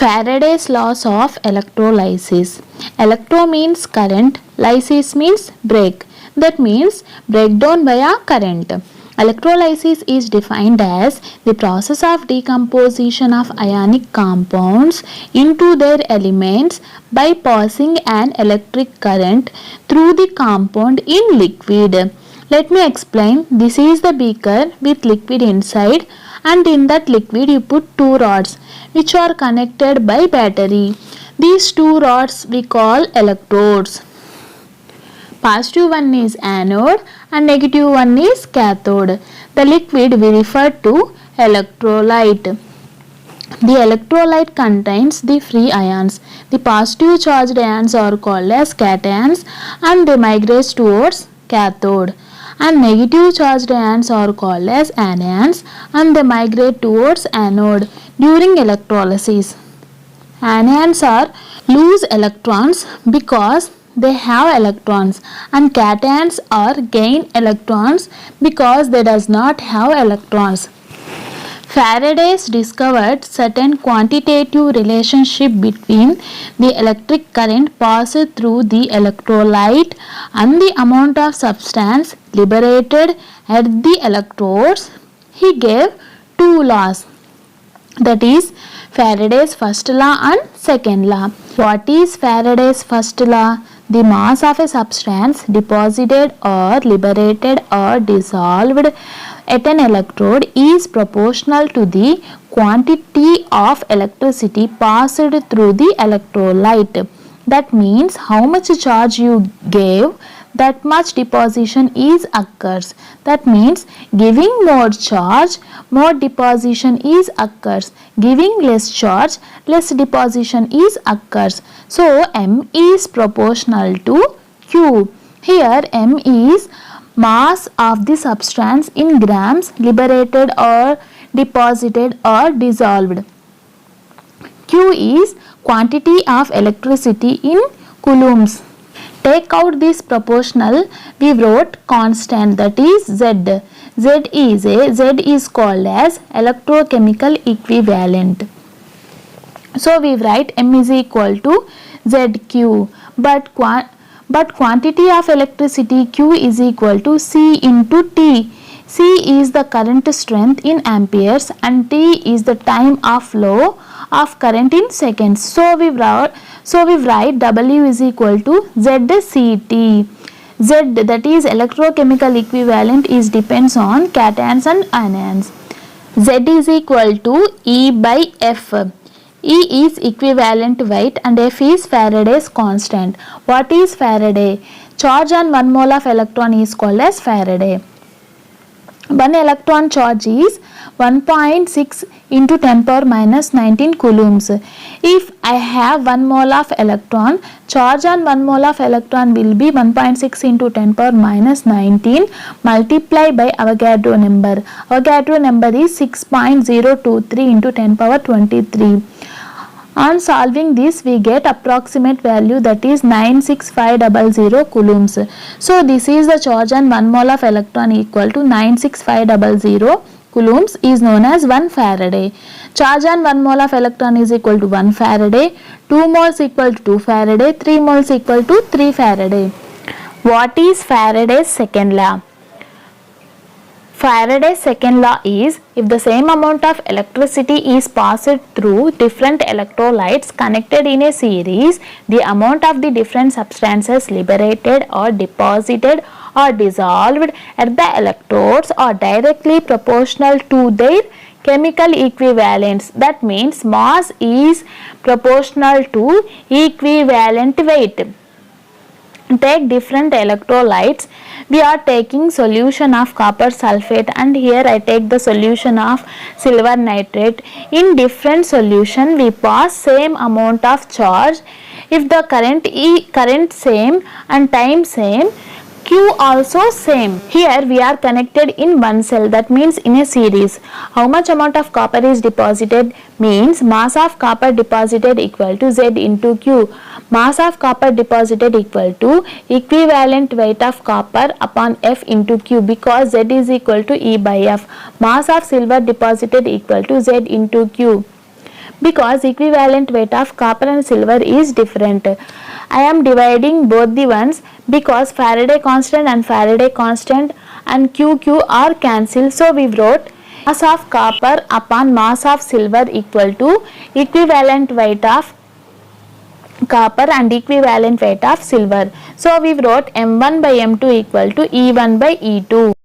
Faraday's laws of electrolysis. Electro means current, lysis means break. That means breakdown via current. Electrolysis is defined as the process of decomposition of ionic compounds into their elements by passing an electric current through the compound in liquid. Let me explain. This is the beaker with liquid inside, and in that liquid you put two rods which are connected by battery. These two rods we call electrodes. Positive one is anode and negative one is cathode. The liquid we refer to electrolyte. The electrolyte contains the free ions. The positive charged ions are called as cations and they migrate towards cathode. And negative charged ions are called as anions and they migrate towards anode during electrolysis. Anions are loose electrons because they have electrons, and cations are gain electrons because they does not have electrons. Faraday discovered certain quantitative relationship between the electric current passed through the electrolyte and the amount of substance liberated at the electrodes. He gave two laws, that is Faraday's first law and second law. What is Faraday's first law? The mass of a substance deposited or liberated or dissolved at an electrode is proportional to the quantity of electricity passed through the electrolyte. That means how much charge you gave, that much deposition is occurs. That means giving more charge, more deposition is occurs. Giving less charge, less deposition is occurs. So M is proportional to Q. Here M is mass of the substance in grams liberated or deposited or dissolved. Q is quantity of electricity in coulombs. Take out this proportional, we wrote constant, that is Z. Z is called as electrochemical equivalent. So we write M is equal to ZQ, but quantity of electricity Q is equal to C into T. C is the current strength in amperes and T is the time of flow of current in seconds. So we write W is equal to ZCT. Z, that is electrochemical equivalent, is depends on cations and anions. Z is equal to E by F. E is equivalent weight and F is Faraday's constant. What is Faraday? Charge on 1 mole of electron is called as Faraday. 1 electron charge is 1.6 into 10 power minus 19 coulombs. If I have 1 mole of electron, charge on 1 mole of electron will be 1.6 into 10 power minus 19 multiplied by Avogadro number. Avogadro number is 6.023 into 10 power 23. On solving this, we get approximate value, that is 96500 coulombs. So this is the charge on 1 mole of electron equal to 96500 coulombs is known as 1 Faraday. Charge on 1 mole of electron is equal to 1 Faraday. 2 moles equal to 2 Faraday. 3 moles equal to 3 Faraday. What is Faraday's second law? Faraday's second law is, if the same amount of electricity is passed through different electrolytes connected in a series, the amount of the different substances liberated or deposited or dissolved at the electrodes are directly proportional to their chemical equivalents. That means mass is proportional to equivalent weight. Take different electrolytes. We are taking solution of copper sulfate and here I take the solution of silver nitrate. In different solution we pass same amount of charge. If the current same and time same, Q also same. Here we are connected in one cell, that means in a series. How much amount of copper is deposited means mass of copper deposited equal to Z into Q. Mass of copper deposited equal to equivalent weight of copper upon F into Q, because Z is equal to E by F. Mass of silver deposited equal to Z into Q. because equivalent weight of copper and silver is different. I am dividing both the ones because Faraday constant and QQ are cancelled. So we wrote mass of copper upon mass of silver equal to equivalent weight of copper and equivalent weight of silver. So we wrote M1 by M2 equal to E1 by E2.